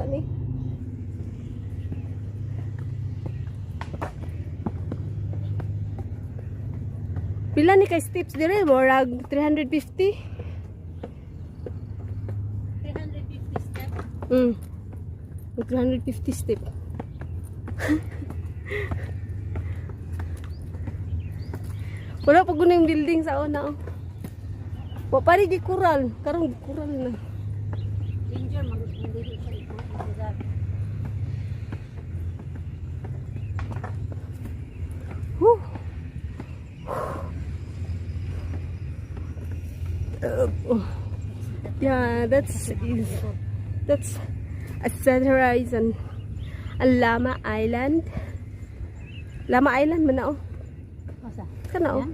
ni. Pila ni kay steps dire? Murag 350? 350 step. 350 step. Wala pa guna yung building sa una. Wa pari di kural, karong di kural na. Danger magdili sa ito. Whew. Yeah, that's a sunrise on Lama Island. Lama Island man na oh. Masa? Kana oh.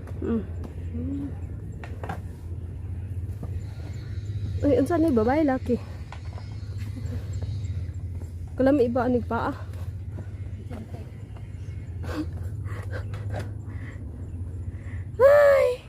Uy, unsa ni babae laki? Kala may iba anig pa ah. Ay.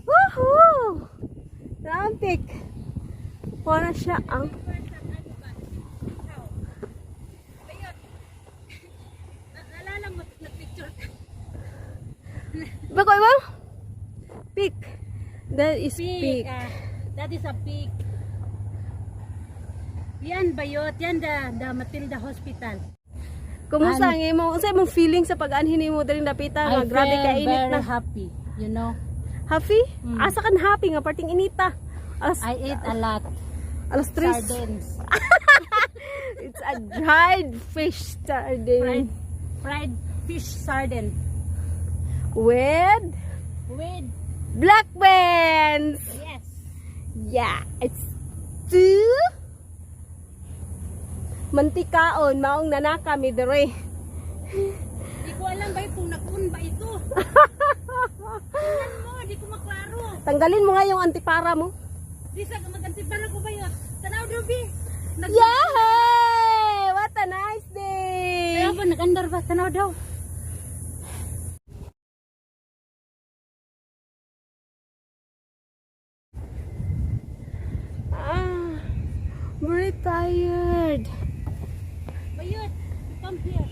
Woohoo! Rampik. Para siya ang Nalala mo nagpicture. Bagoy ba? Peak. That is peak. That is a peak. Yan bayot, yan the Matilda Hospital. Kumusta ang imo? Unsa imong feeling sa pag-anhin nimo diri Dapita nga grabe ka init very na? happy, you know. Happy? Asa kan happy nga parting inita? I ate a lot. Alas 3. Sardines. It's a dried fish sardine. Fried fish sardine. With With black beans. yes. Yeah, it's two mantikaon maong nanaka mi dire. Di ko alam ba kung nakun ba ito. Tingnan mo, di ko maklaro. Tanggalin mo nga yung antipara mo. Di sa mag-antipara ko ba yun? Tanaw daw, Bi. Yay! What a nice day! Kaya ba, nag-andar ba? Tanaw daw. Very tired. Bayot, come here.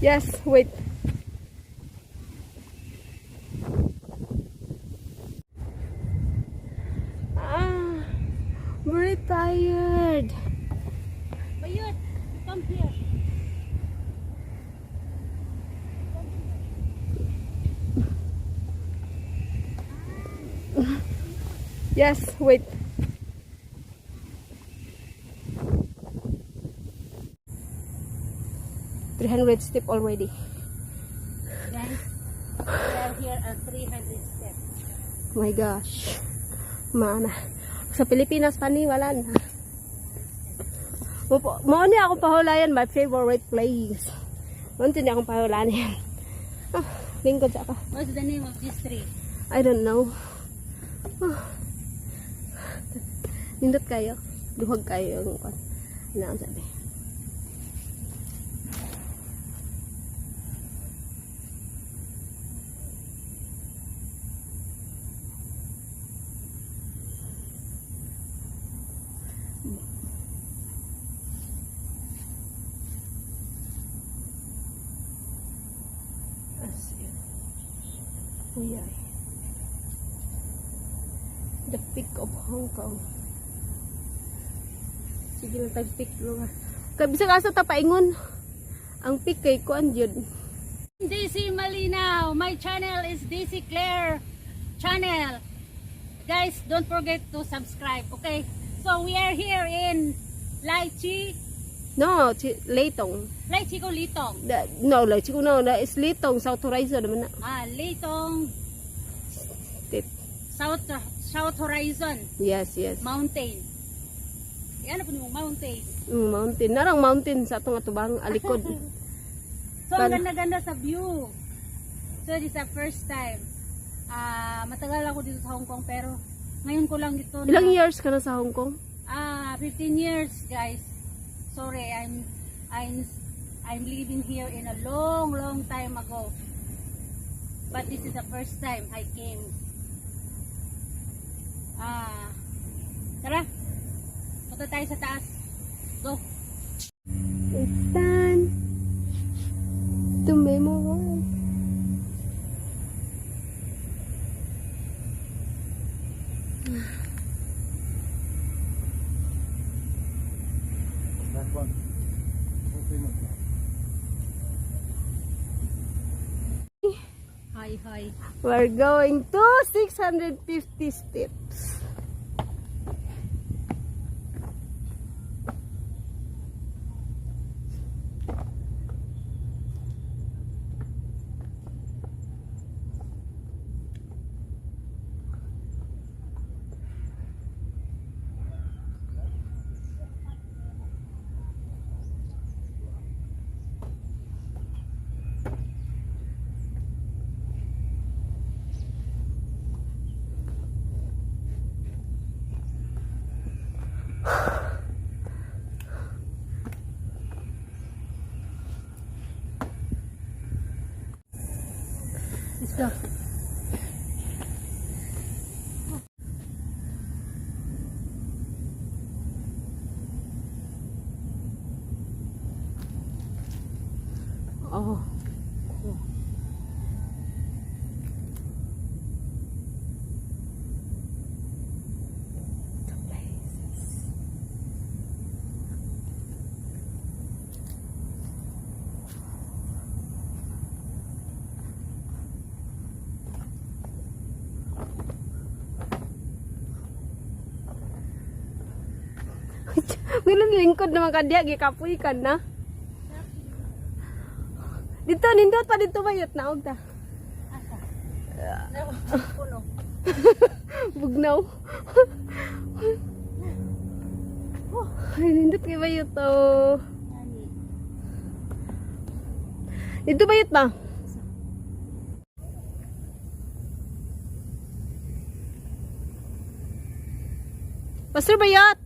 Yes, wait. Very tired. Bayot, come here. Yes, wait. $300 step already. Guys, we are here at 300 steps. Oh my gosh. Mana. Sa Pilipinas pa ni wala na. Mo ni akong pahulayan my favorite place. Munti ni akong pahulayan yan. Lingkod sa ka. What's the name of this tree? I don't know. Nindot kayo. Duhag kayo yung kwan. Ano ang sabi? Uyay. The peak of Hong Kong. Sige lang tag-peak lugar. Kabisa ka sa tapaingon. Ang peak kay kuan jud. DC Malinaw. My channel is DC Claire channel. Guys, don't forget to subscribe. Okay? So we are here in Lychee. No, Leitong. Lychee ko Litong. No, Leitong no, that is Leitong South Horizon naman na. Litong Tip. South Horizon Yes, yes. Mountain. Yan po yung mountain. Mountain. Narang mountain sa atong atubang alikod. So, ang ganda-ganda sa view. So, this is the first time. Matagal ako dito sa Hong Kong, pero ngayon ko lang dito Ilang years ka na sa Hong Kong? 15 years, guys. Sorry, I'm living here in a long time ago. But this is the first time I came. Tara. Punta tayo sa taas. Go. It's done. To memorize. That one. Famous now. Hi. We're going to 650 steps. Let's go. Oh. The places. Bilang lingkod naman kadya, gikapoy ka na. Dito, nindot pa dito bayot na og ta. Puno. Bugnaw. Ay, nindot kay bayot to. Dito bayot ba? Pastor bayot.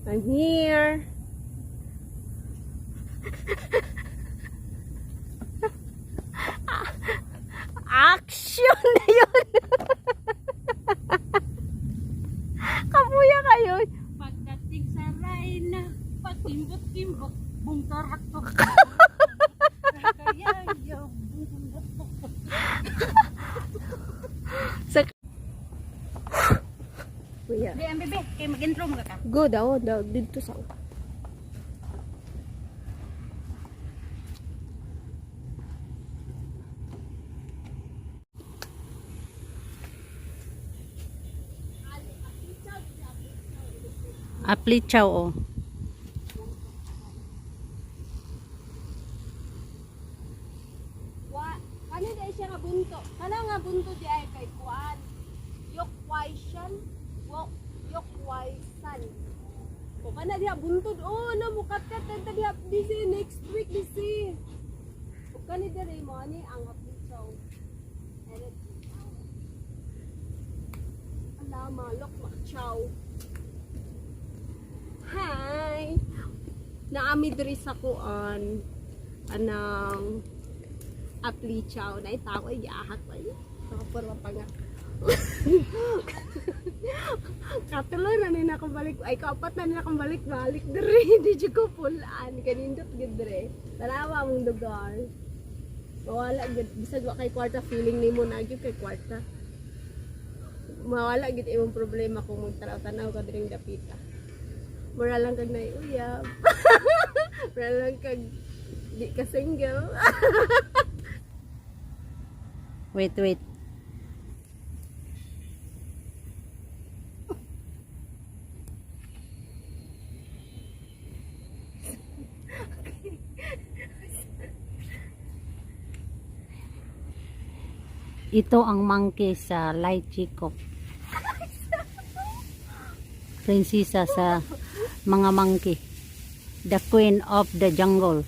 I'm here. Action na yun. Kapuya kayo. Pagdating sa Rayna, pagkimbot-kimbot, bungtarak to. Kakayayaw, bungtarak to. Sa Kuya. Di, ang bebe, kay mag-intro mga ka. Go daw dito sa Apliechau, oh. Kani dai siya nga bunto. Kana nga bunto di ay kay kuan. Yokwaisan. Yokwaisan. O kana diha buntod. Oh, na mukatet ta diha busy next week busy. O kani diri mo ani ang Apliechau. Alama lok makchaw. Hi. Naami diri sa kuan anang Apliechau na itaway yahak pa yun. Nakapura pa nga. Katulo na nila akong balik. Ay, kapat na nila akong balik-balik. Dere, hindi dyan ko pulaan. Kanindot gid dere. Tarawa mong lugar. Mawala gid. Bisag wa kay kwarta. Feeling ni mo na gid kay kwarta. Mawala gid imong problema kung magtanaw-tanaw ka diring Dapita. Mura lang kag naiuyab. Mura lang kag di ka single. Wait. Ito ang monkey sa lychee ko. Prinsesa sa mga monkey. The queen of the jungle.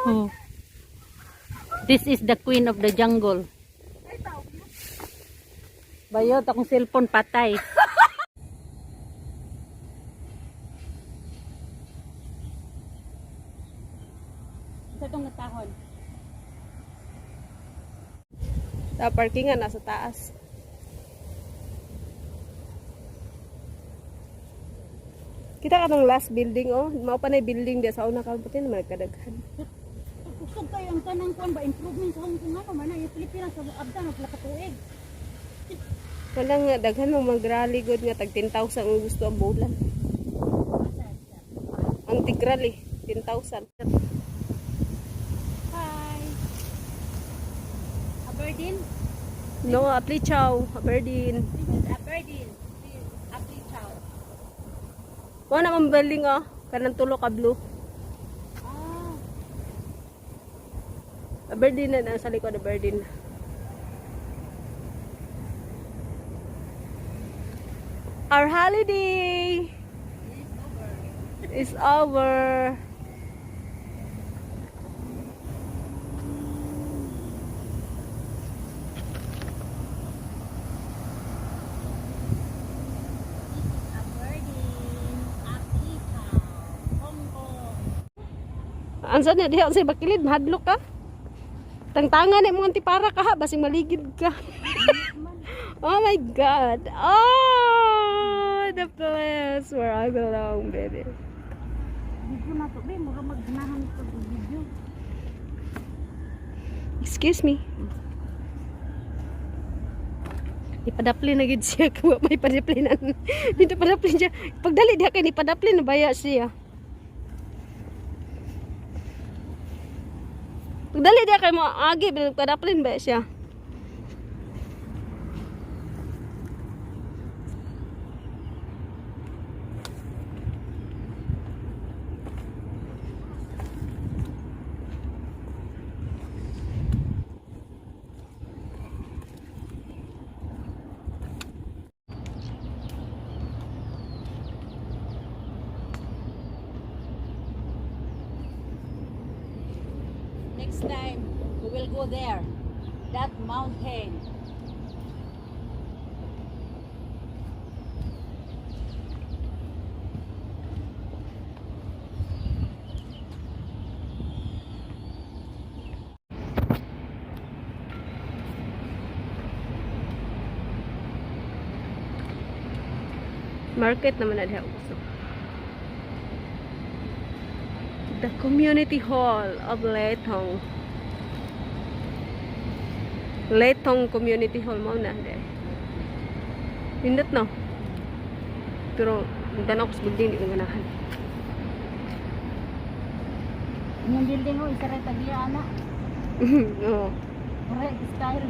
Oh. This is the queen of the jungle. Bayot, akong cellphone patay. Sa itong natahon. Sa parkingan nasa taas. Kita ka tong last building oh. Mao pa na building dia sa una ka putin naman nagkadaghan. Kusog kayo ang kanang kuan ba improvement sa Hong Kong ano man ay Pilipinas sa abdan og lakatuig. Wala nga daghan ng mag-rally good nga tag 10,000 ang gusto ang bulan. Ang tigral eh 10,000. Hi. Aberdeen. No, Apliechau, Aberdeen. This is Aberdeen. This is Apliechau. Mo na man building oh, kanang tulo ka blue. Ah, Aberdeen na nasa likod Aberdeen. Our holiday is over. Aberdeen, Apliechau, Hong Kong. Ansa na diha sa bakilid mahadlok ka. Tangtangan ni mo antipara ka ha basing maligid ka. Oh my god. Oh, the place where I belong, baby. Video na to, be, mura magganahan ito sa video. Excuse me. Ipadaplin na gid siya kung may padaplinan. Dito padaplin siya. Pagdali diha kay ni padaplin na baya siya. Pagdali diha kay mo agi padaplin ba siya. Next time, we will go there. That mountain. Market naman na diha uso. The community hall of Letong. Letong Community Hall mo na de. Pindot no. Pero dan ako sa building di ko ganahan. Yung building ko, isa rin tagiya, anak. Oo. Correct, style.